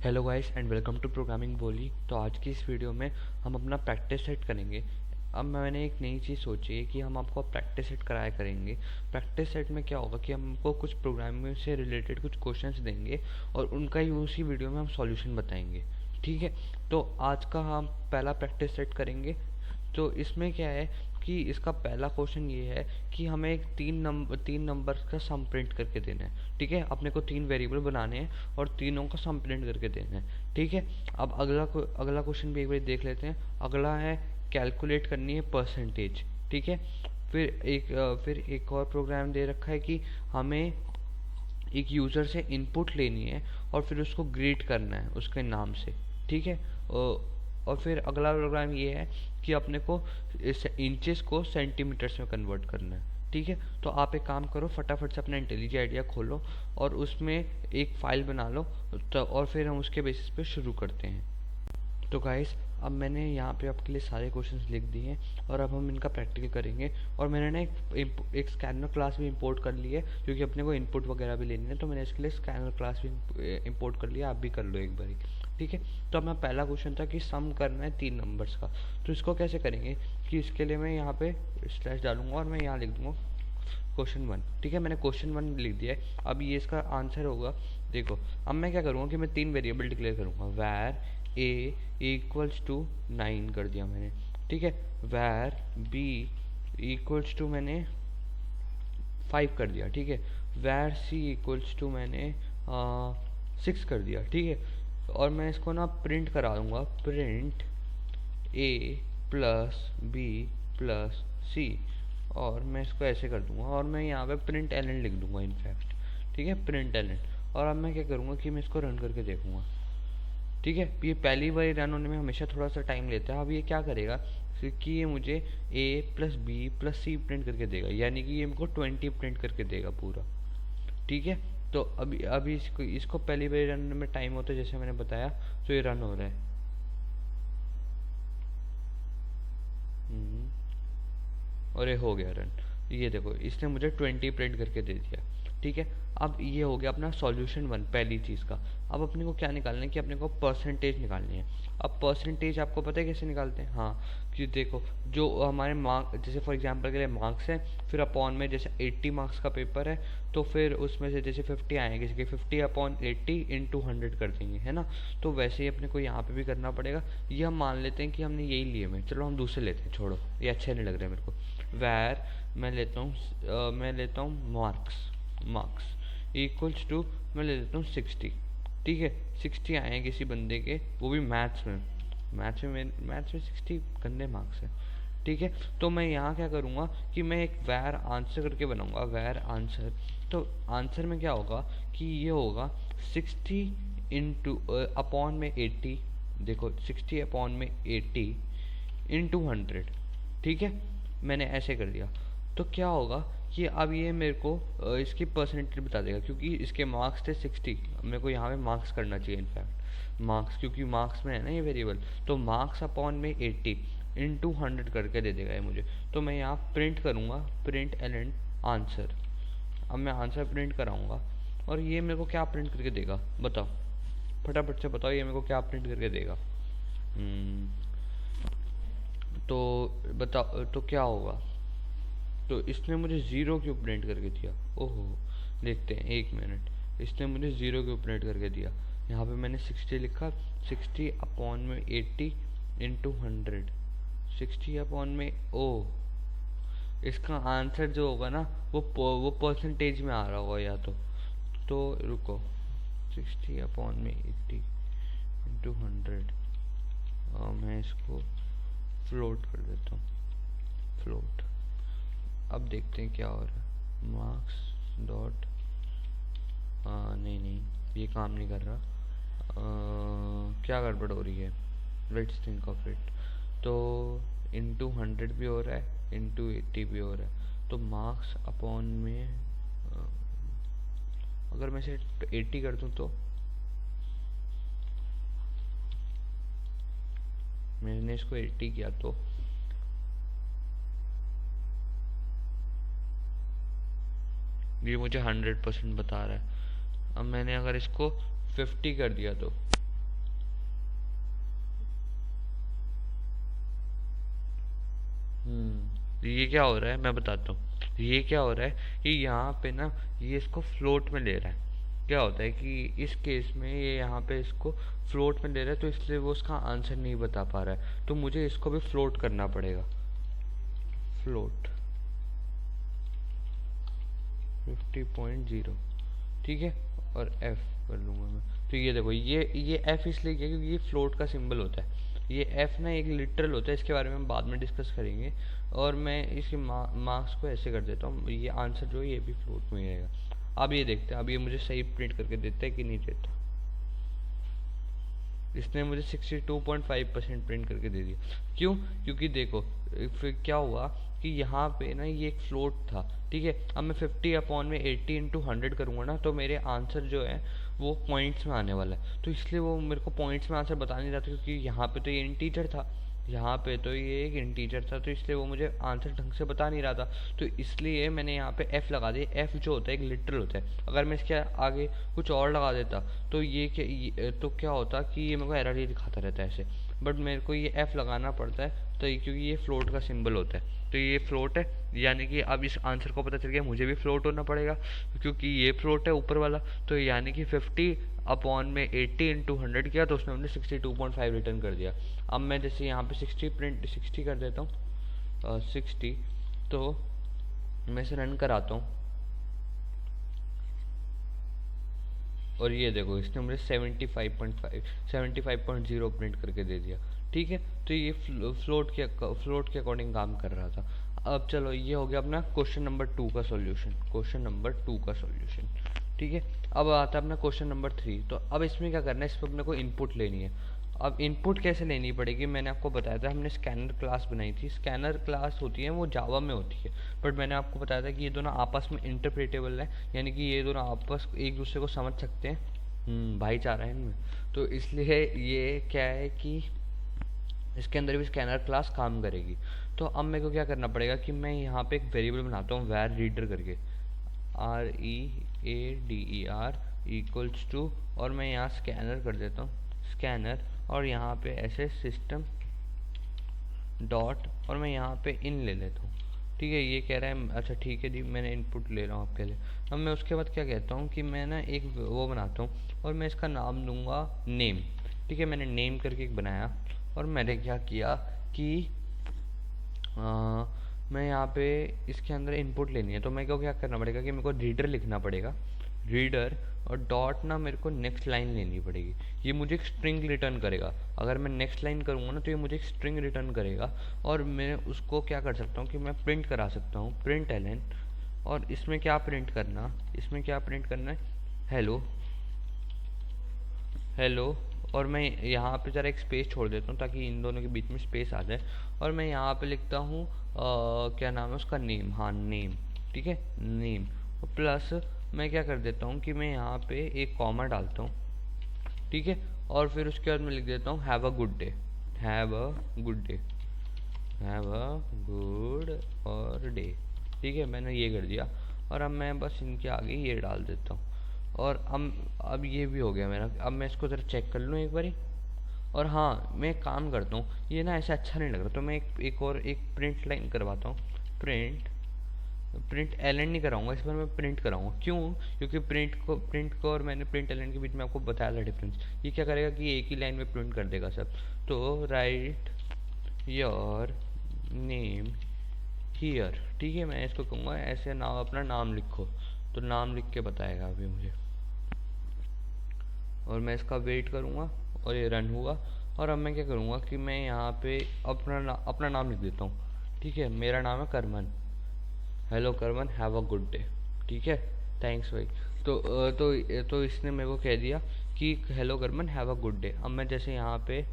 Hello guys and welcome to programming Boli. तो आज की इस वीडियो में हम अपना प्रैक्टिस सेट करेंगे। अब मैंने एक नई चीज़ सोची है कि हम आपको प्रैक्टिस सेट कराया करेंगे। प्रैक्टिस सेट में क्या होगा कि हमको कुछ प्रोग्रामिंग से रिलेटेड कुछ क्वेश्चंस देंगे और उनका ही उसी वीडियो में हम सॉल्यूशन बताएंगे। ठीक है, तो आज का हम पहला प्रैक्टिस सेट करेंगे। तो इसमें क्या है कि इसका पहला क्वेश्चन ये है कि हमें एक तीन नंबर का सम प्रिंट करके देना है। ठीक है, अपने को तीन वेरिएबल बनाने हैं और तीनों का सम प्रिंट करके देना है। ठीक है, अब अगला क्वेश्चन भी एक बार देख लेते हैं। अगला है कैलकुलेट करनी है परसेंटेज। ठीक है, फिर एक और प्रोग्राम दे रखा है कि हमें एक यूज़र से इनपुट लेनी है और फिर उसको ग्रीट करना है उसके नाम से। ठीक है, और फिर अगला प्रोग्राम ये है कि अपने को इंचेस को सेंटीमीटर्स में कन्वर्ट करना है। ठीक है, तो आप एक काम करो, फटाफट से अपना इंटेलिजेंट आइडिया खोलो और उसमें एक फाइल बना लो। तो और फिर हम उसके बेसिस पे शुरू करते हैं। तो गाइस, अब मैंने यहाँ पे आपके लिए सारे क्वेश्चंस लिख दिए हैं और अब हम इनका प्रैक्टिकल करेंगे। और मैंने ना एक स्कैनर क्लास भी इंपोर्ट कर ली है क्योंकि अपने को इनपुट वगैरह भी लेनी है। तो मैंने इसके लिए स्कैनर क्लास भी इंपोर्ट कर लिया, आप भी कर लो एक बारी। ठीक है, तो अब मैं पहला क्वेश्चन था कि सम करना है तीन नंबर्स का। तो इसको कैसे करेंगे कि इसके लिए मैं यहाँ पे स्लैश डालूंगा और मैं यहाँ लिख दूंगा क्वेश्चन वन। ठीक है, मैंने क्वेश्चन वन लिख दिया है। अब ये इसका आंसर होगा। देखो, अब मैं क्या करूँगा कि मैं तीन वेरिएबल डिक्लेयर करूँगा। वैर ए इक्वल्स टू 9 कर दिया मैंने। ठीक है, वैर बी इक्वल्स टू मैंने 5 कर दिया। ठीक है, वैर सी इक्वल्स टू मैंने 6 कर दिया। ठीक है, और मैं इसको ना प्रिंट करा दूंगा, प्रिंट ए प्लस बी प्लस सी, और मैं इसको ऐसे कर दूंगा और मैं यहाँ पे प्रिंट एलन लिख दूंगा इनफैक्ट। ठीक है, प्रिंट एलन। और अब मैं क्या करूँगा कि मैं इसको रन करके देखूंगा। ठीक है, ये पहली बार रन होने में हमेशा थोड़ा सा टाइम लेता है। अब ये क्या करेगा कि ये मुझे ए प्लस बी प्लस सी प्रिंट करके देगा, यानी कि ये मेरे को 20 प्रिंट करके देगा पूरा। ठीक है, तो अभी इसको पहली बार रन में टाइम होता है जैसे मैंने बताया। तो ये रन हो रहा है। और ये हो गया रन। ये देखो, इसने मुझे 20 प्रिंट करके दे दिया। ठीक है, अब ये हो गया अपना सॉल्यूशन वन पहली चीज़ का। अब अपने को क्या निकालना है कि अपने को परसेंटेज निकालनी है। अब परसेंटेज आपको पता है कैसे निकालते हैं? हाँ, कि देखो, जो हमारे मार्क, जैसे फॉर एग्जांपल के लिए मार्क्स हैं, फिर अपॉन में जैसे 80 मार्क्स का पेपर है तो फिर उसमें से जैसे 50 आएंगे, जैसे 50 अपॉन 80 इंटू 100 कर देंगे, है ना। तो वैसे ही अपने को यहाँ पे भी करना पड़ेगा। ये हम मान लेते हैं कि हमने यही लिए में, चलो हम दूसरे लेते हैं, छोड़ो ये अच्छे नहीं लग रहे मेरे को। वैर मैं लेता हूँ मार्क्स इक्वल्स टू, मैं ले लेता हूँ 60। ठीक है, 60 आए हैं किसी बंदे के, वो भी मैथ्स में 60 गंदे मार्क्स है। ठीक है, तो मैं यहाँ क्या करूँगा कि मैं एक वैर आंसर करके बनाऊँगा, वैर आंसर। तो आंसर में क्या होगा कि ये होगा 60 इंटू अपॉन में 80। देखो, 60 अपॉन में 80 इंटू 100। ठीक है, मैंने ऐसे कर दिया। तो क्या होगा कि अब ये मेरे को इसकी परसेंटेज बता देगा, क्योंकि इसके मार्क्स थे 60। मेरे को यहाँ पे मार्क्स करना चाहिए इनफैक्ट, मार्क्स, क्योंकि मार्क्स में है ना ये वेरिएबल। तो मार्क्स अपॉन में 80 इंटू 100 करके दे देगा ये मुझे। तो मैं यहाँ प्रिंट करूँगा, प्रिंट एलन आंसर। अब मैं आंसर प्रिंट कराऊँगा और ये मेरे को क्या प्रिंट करके देगा, बताओ फटाफट से बताओ, ये मेरे को क्या प्रिंट करके देगा। तो बताओ तो क्या होगा। तो इसने मुझे 0 क्यों प्रिंट करके दिया? ओहो, देखते हैं, एक मिनट। इसने मुझे 0 क्यों प्रिंट करके दिया? यहाँ पे मैंने 60 लिखा, 60 अपॉन में 80 इंटू 100, 60 अपॉन में, ओ इसका आंसर जो होगा ना वो परसेंटेज में आ रहा होगा या तो रुको, 60 अपॉन में 80 इंटू 100, मैं इसको फ्लोट कर देता हूँ, फ्लोट। अब देखते हैं क्या हो रहा है। मार्क्स डॉट, नहीं ये काम नहीं कर रहा। क्या गड़बड़ हो रही है? Let's think of it. तो इंटू 100 भी हो रहा है, इंटू 80 भी हो रहा है। तो मार्क्स अपॉन में अगर मैं इसे 80 कर दूं तो मैंने इसको 80 किया तो ये मुझे 100% बता रहा है। अब मैंने अगर इसको 50 कर दिया तो ये क्या हो रहा है मैं बताता हूँ। ये क्या हो रहा है कि यहाँ पे ना ये इसको फ्लोट में ले रहा है। क्या होता है कि इस केस में ये यहाँ पे इसको फ्लोट में ले रहा है, तो इसलिए वो उसका आंसर नहीं बता पा रहा है, तो मुझे इसको भी फ्लोट करना पड़ेगा। फ्लोट 50.0, ठीक है, और एफ कर लूँगा मैं। तो ये देखो ये एफ इसलिए किया क्योंकि ये फ्लोट का सिंबल होता है। ये एफ ना एक लिटरल होता है, इसके बारे में हम बाद में डिस्कस करेंगे। और मैं इसके मार्क्स को ऐसे कर देता हूँ, ये आंसर जो है ये भी फ्लोट में ही रहेगा। अब ये देखते हैं, अब ये मुझे सही प्रिंट करके देता है कि नहीं देता। इसने मुझे 62.5% प्रिंट करके दे दिया। क्यों? क्योंकि देखो फिर क्या हुआ कि यहाँ पे ना ये एक फ्लोट था, ठीक है। अब मैं 50/80 इंटू 100 करूँगा ना, तो मेरे आंसर जो है वो पॉइंट्स में आने वाला है। तो इसलिए वो मेरे को पॉइंट्स में आंसर बता नहीं रहा था, क्योंकि यहाँ पे तो ये इंटीजर था, यहाँ पे तो ये एक इंटीजर था, तो इसलिए वो मुझे आंसर ढंग से बता नहीं रहा था। तो इसलिए मैंने यहाँ पे एफ लगा दिया। एफ जो होता है एक लिटरल होता है। अगर मैं इसके आगे कुछ और लगा देता तो तो क्या होता कि ये मेरे को एरर ही दिखाता रहता है ऐसे। बट मेरे को ये एफ लगाना पड़ता है, तो क्योंकि ये फ्लोट का सिंबल होता है, तो ये फ्लोट है, यानी कि अब इस आंसर को पता चल गया मुझे भी फ्लोट होना पड़ेगा, क्योंकि ये फ्लोट है ऊपर वाला। तो यानी कि 50/80 इंटू 100 किया, तो उसने मुझे 62.5 रिटर्न कर दिया। अब मैं जैसे यहाँ पे 60 कर देता हूँ, 60, तो मैं इसे रन कराता हूँ, और ये देखो इसने मुझे 75.0 प्रिंट करके दे दिया, ठीक है। तो ये फ्लोट के अकॉर्डिंग काम कर रहा था। अब चलो, ये हो गया अपना क्वेश्चन नंबर 2 का सॉल्यूशन, ठीक है। अब आता है अपना क्वेश्चन नंबर 3। तो अब इसमें क्या करना है, इस पर अपने को इनपुट लेनी है। अब इनपुट कैसे लेनी पड़ेगी, मैंने आपको बताया था, हमने स्कैनर क्लास बनाई थी। स्कैनर क्लास होती है वो जावा में होती है, बट मैंने आपको बताया था कि ये दोनों आपस में इंटरप्रेटेबल है, यानी कि ये दोनों आपस एक दूसरे को समझ सकते हैं। भाईचारा है इनमें। तो इसलिए ये क्या है कि इसके अंदर भी स्कैनर क्लास काम करेगी। तो अब मेरे को क्या करना पड़ेगा कि मैं यहाँ पे एक वेरिएबल बनाता हूँ var रीडर करके, READER इक्वल्स टू, और मैं यहाँ स्कैनर कर देता हूँ, स्कैनर, और यहाँ पे ऐसे सिस्टम डॉट, और मैं यहाँ पे इन ले लेता हूँ, ठीक है। ये कह रहा है, अच्छा ठीक है जी, मैंने इनपुट ले रहा हूँ आपके लिए। अब मैं उसके बाद क्या कहता हूँ कि मैं ना एक वो बनाता हूँ, और मैं इसका नाम दूंगा नेम, ठीक है। मैंने नेम करके एक बनाया, और मैंने क्या किया कि मैं यहाँ पे इसके अंदर इनपुट लेनी है, तो मेरे को क्या करना पड़ेगा कि मेरे को रीडर लिखना पड़ेगा, रीडर, और डॉट ना मेरे को नेक्स्ट लाइन लेनी पड़ेगी। ये मुझे एक स्ट्रिंग रिटर्न करेगा। अगर मैं नेक्स्ट लाइन करूँगा ना, तो ये मुझे एक स्ट्रिंग रिटर्न करेगा, और मैं उसको क्या कर सकता हूँ कि मैं प्रिंट करा सकता हूँ, प्रिंट एलन। और इसमें क्या प्रिंट करना है, हेलो हेलो। और मैं यहाँ पे ज़रा एक स्पेस छोड़ देता हूँ ताकि इन दोनों के बीच में स्पेस आ जाए, और मैं यहाँ पे लिखता हूँ क्या नाम है उसका, नेम, हाँ नेम, ठीक है, नेम। प्लस मैं क्या कर देता हूँ कि मैं यहाँ पे एक कॉमा डालता हूँ, ठीक है। और फिर उसके बाद मैं लिख देता हूँ हैव अ गुड डे, और डे, ठीक है। मैंने ये कर दिया, और अब मैं बस इनके आगे ये डाल देता हूँ, और अब ये भी हो गया मेरा। अब मैं इसको ज़रा चेक कर लूँ एक बारी। और हाँ, मैं एक काम करता हूँ, ये ना ऐसे अच्छा नहीं लग रहा, तो मैं एक प्रिंट लाइन करवाता हूँ, प्रिंट एलन नहीं कराऊंगा इस बार, मैं प्रिंट कराऊंगा। क्यों? क्योंकि प्रिंट को और मैंने प्रिंट एलन के बीच में आपको बताया था डिफरेंस। ये क्या करेगा कि एक ही लाइन में प्रिंट कर देगा सब। तो राइट योर नेम हियर, ठीक है। मैं इसको कहूँगा ऐसे, नाम, अपना नाम लिखो, तो नाम लिख के बताएगा अभी मुझे, और मैं इसका वेट करूँगा, और ये रन हुआ। और अब मैं क्या करूँगा कि मैं यहाँ पे अपना नाम लिख देता हूँ, ठीक है। मेरा नाम है Karman, hello Karman, have a good day, ठीक है, थैंक्स भाई। तो इसने मेरे को कह दिया कि hello Karman, have a good day. अब मैं जैसे यहाँ पे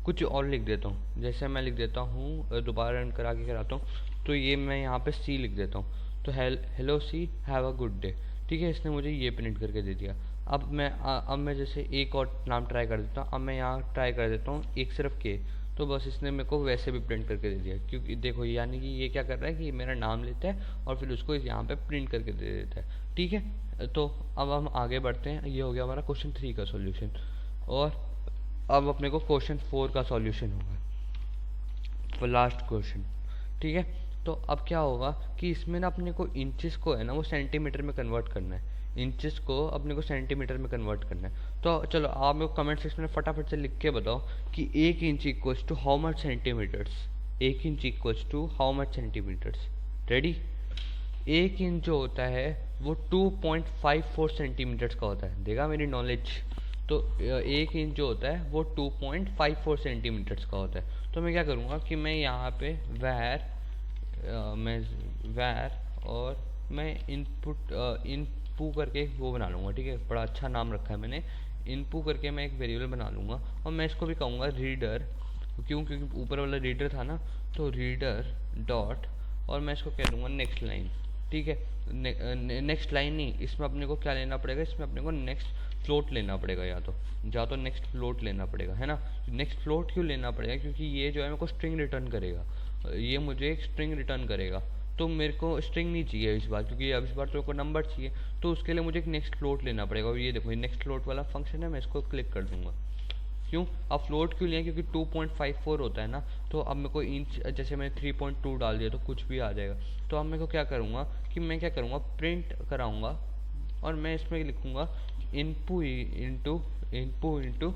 कुछ और लिख देता हूँ, जैसे मैं लिख देता हूँ, दोबारा रन करा के कराता हूँ, तो ये मैं यहाँ पे सी लिख देता हूँ, तो hello C, have a good day, ठीक है। इसने मुझे ये प्रिंट करके दे दिया। अब मैं जैसे एक और नाम ट्राई कर देता हूँ। अब मैं यहाँ ट्राई कर देता हूँ एक सिर्फ के, तो बस इसने मेरे को वैसे भी प्रिंट करके दे दिया। क्योंकि देखो, यानी कि ये क्या कर रहा है कि मेरा नाम लेता है और फिर उसको यहाँ पे प्रिंट करके दे देता है, ठीक है। तो अब हम आगे बढ़ते हैं। ये हो गया हमारा क्वेश्चन 3 का सॉल्यूशन, और अब अपने को क्वेश्चन 4 का सॉल्यूशन होगा, लास्ट क्वेश्चन, ठीक है। तो अब क्या होगा कि इसमें ना अपने को इंचेस को है ना वो सेंटीमीटर में कन्वर्ट करना है, इंचेस को अपने को सेंटीमीटर में कन्वर्ट करना है। तो चलो आप मेरे को कमेंट सेक्शन में फटाफट से लिख के बताओ कि 1 inch equals to how much centimetres, 1 inch equals to how much centimetres. Ready? 1 inch जो होता है वो 2.54 सेंटीमीटर्स का होता है, देखा मेरी नॉलेज। तो 1 इंच जो होता है वो 2.54 सेंटीमीटर्स का होता है। तो मैं क्या करूँगा कि मैं यहाँ पे मैं वैर और मैं इनपू करके वो बना लूँगा, ठीक है, बड़ा अच्छा नाम रखा है मैंने, इनपू करके मैं एक वेरिएबल बना लूँगा और मैं इसको भी कहूँगा रीडर। क्योंकि ऊपर वाला रीडर था ना, तो रीडर डॉट और मैं इसको कह दूँगा नेक्स्ट लाइन, ठीक है। नेक्स्ट लाइन नहीं, इसमें अपने को क्या लेना पड़ेगा, इसमें अपने को नेक्स्ट फ्लोट लेना पड़ेगा, या तो नेक्स्ट फ्लोट लेना पड़ेगा, है ना। नेक्स्ट फ्लोट क्यों लेना पड़ेगा? क्योंकि ये जो है मेरे को स्ट्रिंग रिटर्न करेगा, ये मुझे एक स्ट्रिंग रिटर्न करेगा। तो मेरे को स्ट्रिंग नहीं चाहिए इस बार, क्योंकि अब इस बार तो मेरे को नंबर चाहिए। तो उसके लिए मुझे एक नेक्स्ट फ्लोट लेना पड़ेगा। और ये देखो ये नेक्स्ट फ्लोट वाला फंक्शन है, मैं इसको क्लिक कर दूंगा। क्यों? अब फ्लोट क्यों लिया? क्योंकि 2.54 होता है ना। तो अब मेरे को इंच, जैसे मैंने 3.2 डाल दिया तो कुछ भी आ जाएगा। तो अब मेरे को क्या करूँगा कि मैं क्या करूँगा, प्रिंट कराऊँगा और मैं इसमें लिखूँगा इनपू इंटू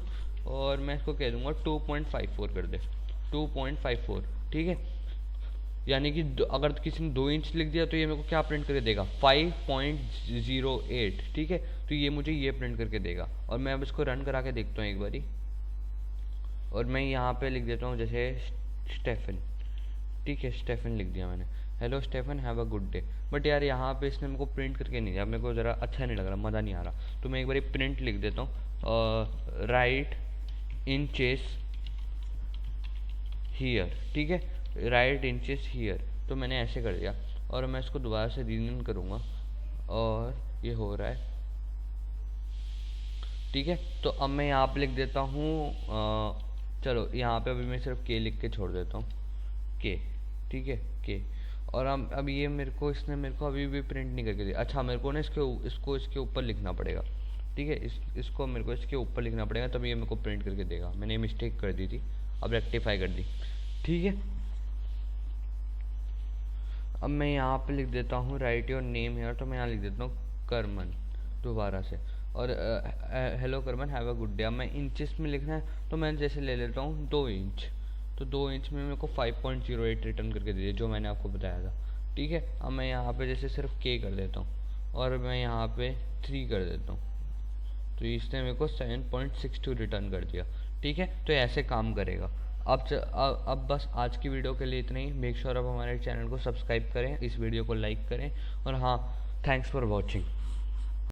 और मैं इसको कह दूँगा 2.54 कर दे, 2.54, ठीक है। यानी कि अगर किसी ने 2 इंच लिख दिया तो ये मेरे को क्या प्रिंट करके देगा, 5.08, ठीक है। तो ये मुझे ये प्रिंट करके देगा। और मैं अब इसको रन करा के देखता हूँ एक बारी, और मैं यहाँ पे लिख देता हूँ जैसे स्टेफन, ठीक है, स्टेफन लिख दिया मैंने, hello Stefan have a good day. But यार यहाँ पे इसने मेरे को प्रिंट करके नहीं दिया, मेरे को ज़रा अच्छा नहीं लग रहा, मज़ा नहीं आ रहा। तो मैं एक बारी प्रिंट लिख देता हूँ, राइट इंचेस हियर, ठीक है, राइट इंचेस हियर। तो मैंने ऐसे कर दिया और मैं इसको दोबारा से रीनेम करूँगा और ये हो रहा है, ठीक है। तो अब मैं यहाँ पे लिख देता हूँ, चलो यहाँ पे अभी मैं सिर्फ के लिख के छोड़ देता हूँ, के, ठीक है, के। और अब ये मेरे को इसने मेरे को अभी भी प्रिंट नहीं करके दिया। अच्छा, मेरे को ना इसको इसके ऊपर लिखना पड़ेगा, ठीक है, इसको मेरे को इसके ऊपर लिखना पड़ेगा, तब ये मेरे को प्रिंट करके देगा। मैंने मिस्टेक कर दी थी, अब रेक्टिफाई कर दी, ठीक है। अब मैं यहाँ पे लिख देता हूँ राइट योर नेम हेयर। तो मैं यहाँ लिख देता हूँ करमन दोबारा से, और hello Karman have a good day. अब मैं इंचेस में लिखना है तो मैं जैसे ले लेता हूँ 2 इंच। तो 2 इंच में मेरे को 5.08 रिटर्न करके दीजिए, जो मैंने आपको बताया था, ठीक है। अब मैं यहाँ पे जैसे सिर्फ के कर देता हूँ और मैं यहाँ पे 3 कर देता हूँ, तो इसने मेरे को 7.62 रिटर्न कर दिया, ठीक है। तो ऐसे काम करेगा। अब बस आज की वीडियो के लिए इतना ही। मेक श्योर आप हमारे चैनल को सब्सक्राइब करें, इस वीडियो को लाइक करें, और हाँ, थैंक्स फॉर वॉचिंग।